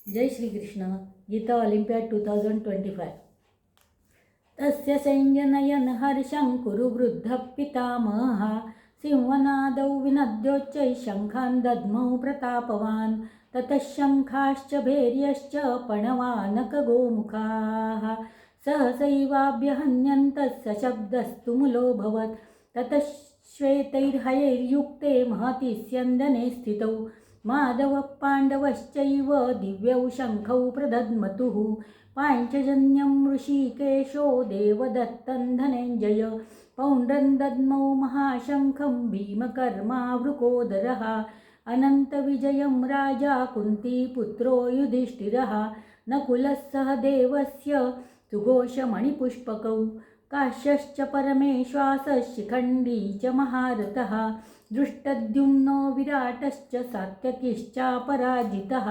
जय Shrikrishna. Gita Olympiad 2025. तस्य संजनयन हर्षं कुरु वृद्धः पितामहः सिंहनादौ विनद्योच्चैः शङ्खान् दद्मौ प्रतापवान् ततः शङ्खाश्च भैर्यश्च पणवानकगोमुखाः सहसैवाभ्यहन्यन्तः सशब्दस्तु मुलोऽभवत् ततः श्वेतैर्हयैर्युक्ते महति स्यन्दने स्थितौ माधवः पाण्डवश्चैव दिव्यौ शङ्खौ प्रदद्मतुः पाञ्चजन्यं ऋषिकेशो देवदत्तं धनञ्जय पौण्ड्रं दद्मौ महाशङ्खं भीमकर्मा वृकोदरः अनन्तविजयं राजा कुन्तीपुत्रो युधिष्ठिरः नकुलः सह देवस्य सुघोषमणिपुष्पकौ काश्यश्च परमेश्वासः शिखण्डी च महारथः दृष्टद्युम्नो विराटश्च सात्यकिश्चापराजितः